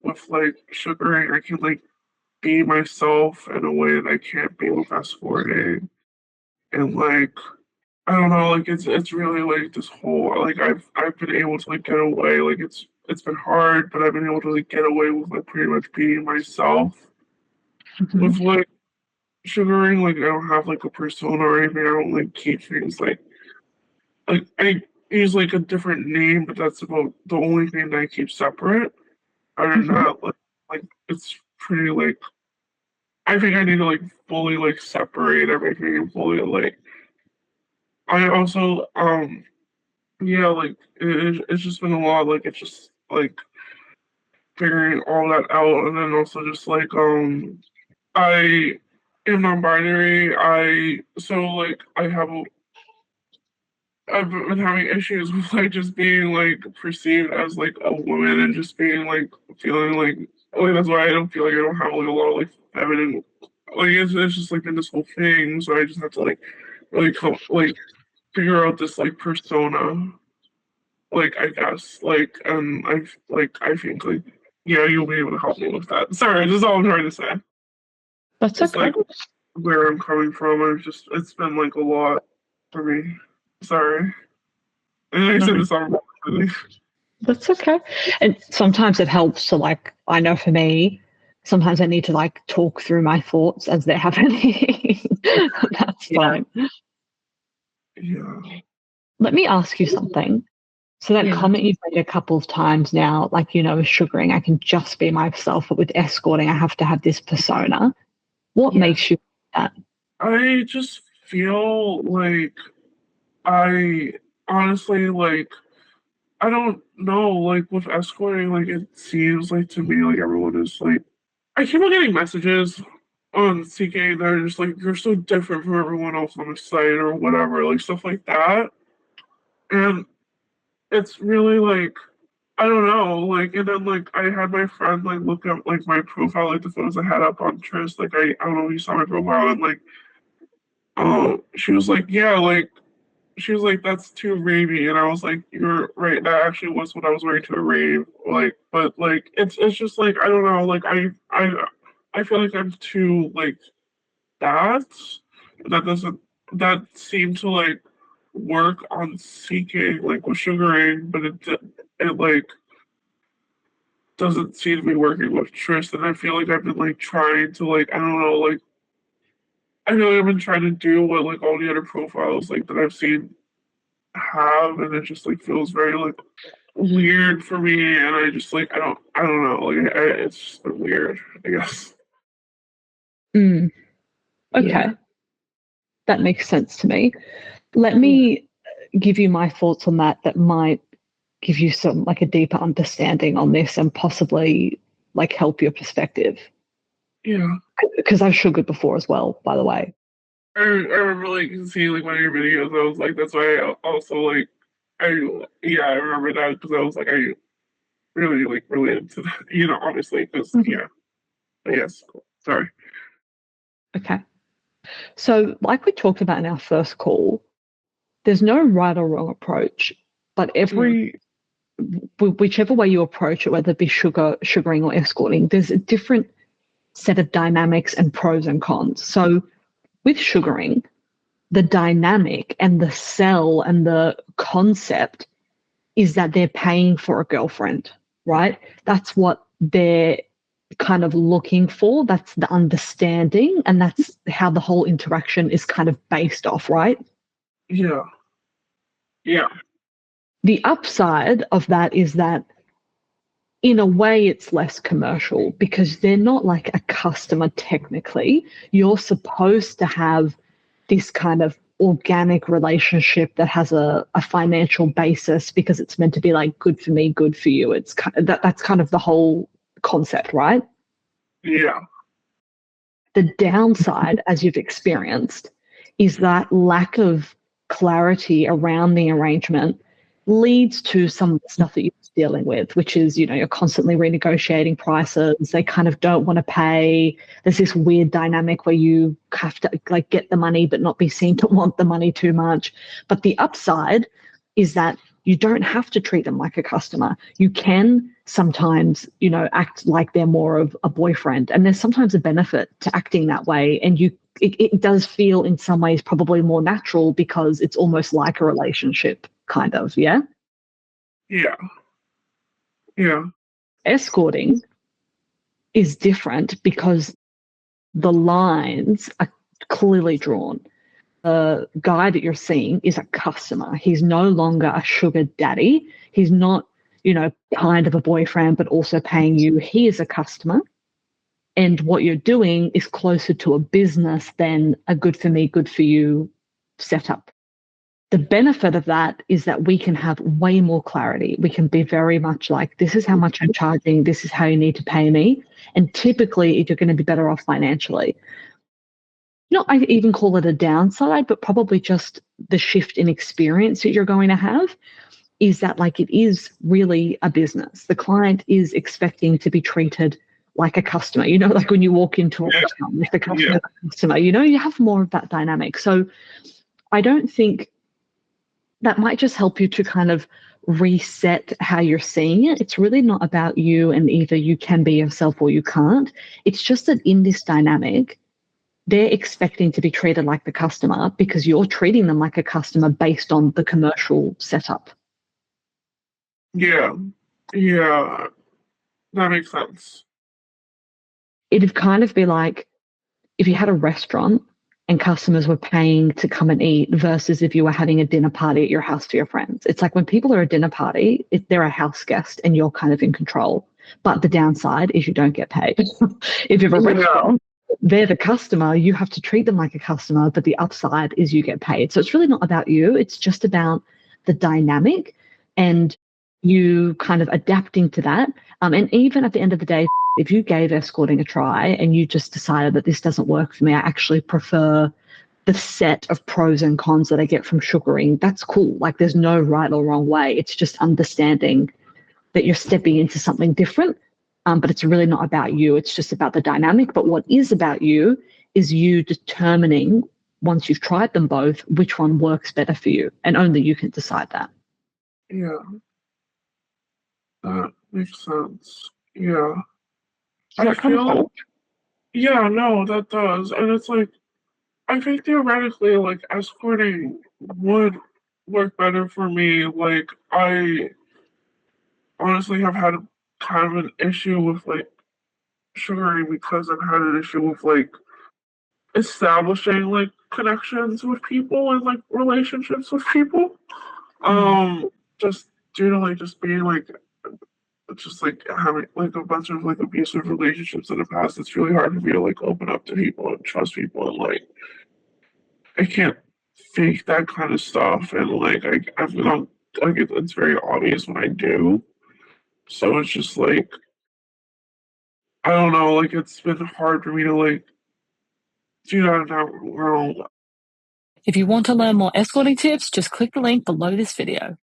with like sugaring, I can like be myself in a way that I can't be with escorting. And like I don't know, like it's really like this whole like I've been able to like get away. Like it's been hard, but I've been able to like get away with like pretty much being myself. Mm-hmm. With like sugaring, like I don't have like a persona or anything. I don't like keep things like I use like a different name, but that's about the only thing that I keep separate. Other than Mm-hmm. that, like it's pretty like I think I need to like fully like separate everything and fully like I also yeah like it's just been a lot like it's just like figuring all that out and then also just like I am non-binary. I've been having issues with like just being like perceived as like a woman and just being like feeling like that's why I don't feel like I don't have like a lot of like feminine like it's just like been this whole thing. So I just have to like really come like figure out this like persona. Like I guess I think like yeah you'll be able to help me with that. Sorry, this is all I'm trying to say. That's Just okay. like where I'm coming from. It's been like a lot for me. Sorry. And I No, said this on that's okay. And sometimes it helps to like, I know for me, sometimes I need to like talk through my thoughts as they're happening. That's yeah. fine. Yeah. Let me ask you something. So that Yeah. comment you've made a couple of times now, like, with sugaring, I can just be myself, but with escorting, I have to have this persona. What Yeah. makes you that? I just feel like I honestly like I don't know, like with escorting, like it seems like to me like everyone is like I keep on getting messages on CK that are just like you're so different from everyone else on the site or whatever, like stuff like that. And it's really like I don't know, like and then like I had my friend like look up like my profile, like the photos I had up on Tris, like I don't know if you saw my profile and like she was like, yeah, like she was like, that's too ravey, and I was like, you're right, that actually was what I was wearing to a rave. Like, but like it's just like I don't know, like I feel like I'm too like that. That doesn't that seemed to like work on seeking like with sugaring, but it like doesn't seem to be working with Tristan. I feel like I've been like trying to like I don't know like I feel like I've been trying to do what like all the other profiles like that I've seen have, and it just like feels very like weird for me, and I just like I don't know like it's just been weird I guess. Mm, okay, Yeah. that makes sense to me. Let Yeah. me give you my thoughts on that that might give you some like a deeper understanding on this and possibly like help your perspective. Yeah. Because I've sugared before as well, by the way. I remember like seeing like one of your videos. I was like, that's why I also like I yeah I remember that because I was like I really like related to that obviously because Mhm. yeah yes cool. Sorry. Okay. So, like we talked about in our first call, there's no right or wrong approach, but Yeah. whichever way you approach it, whether it be sugaring or escorting, there's a different set of dynamics and pros and cons. So, with sugaring, the dynamic and the sell and the concept is that they're paying for a girlfriend, right? That's what they're kind of looking for. That's the understanding. And that's how the whole interaction is kind of based off, right? Yeah. Yeah. The upside of that is that in a way it's less commercial because they're not like a customer technically. You're supposed to have this kind of organic relationship that has a financial basis because it's meant to be like good for me, good for you. It's kind of, that's kind of the whole concept, right? Yeah. The downside, as you've experienced, is that lack of clarity around the arrangement leads to some of the stuff that you're dealing with, which is, you're constantly renegotiating prices. They kind of don't want to pay. There's this weird dynamic where you have to get the money, but not be seen to want the money too much. But the upside is that You don't have to treat them like a customer. You can sometimes, act like they're more of a boyfriend. And there's sometimes a benefit to acting that way. And it does feel in some ways probably more natural because it's almost like a relationship, kind of, yeah? Yeah. Yeah. Escorting is different because the lines are clearly drawn. The guy that you're seeing is a customer. He's no longer a sugar daddy. He's not, kind of a boyfriend, but also paying you. He is a customer. And what you're doing is closer to a business than a good for me, good for you setup. The benefit of that is that we can have way more clarity. We can be very much like, this is how much I'm charging. This is how you need to pay me. And typically, you're going to be better off financially. I even call it a downside, but probably just the shift in experience that you're going to have is that like it is really a business. The client is expecting to be treated like a customer, like when you walk into a restaurant, like the customer, you have more of that dynamic. So I don't think that might just help you to kind of reset how you're seeing it. It's really not about you and either you can be yourself or you can't. It's just that in this dynamic, they're expecting to be treated like the customer because you're treating them like a customer based on the commercial setup. Yeah. Yeah. That makes sense. It'd kind of be like if you had a restaurant and customers were paying to come and eat versus if you were having a dinner party at your house for your friends. It's like when people are at a dinner party, they're a house guest and you're kind of in control. But the downside is you don't get paid. If you have a restaurant, they're the customer, you have to treat them like a customer, but the upside is you get paid. So it's really not about you. It's just about the dynamic and you kind of adapting to that. And even at the end of the day, if you gave escorting a try and you just decided that this doesn't work for me, I actually prefer the set of pros and cons that I get from sugaring, that's cool. Like there's no right or wrong way. It's just understanding that you're stepping into something different. But it's really not about you. It's just about the dynamic. But what is about you is you determining, once you've tried them both, which one works better for you. And only you can decide that. Yeah. That makes sense. Yeah. I feel, yeah, no, that does. And it's like, I think theoretically, like, escorting would work better for me. Like, I honestly have had kind of an issue with, like, sugaring because I've had an issue with, like, establishing, like, connections with people and, like, relationships with people. Just due to, like, just being, like, just like having like a bunch of like abusive relationships in the past, it's really hard for me to like open up to people and trust people and like I can't fake that kind of stuff and like I've not like it's very obvious when I do. So it's just like I don't know, like it's been hard for me to like do that in that world. If you want to learn more escorting tips, just click the link below this video.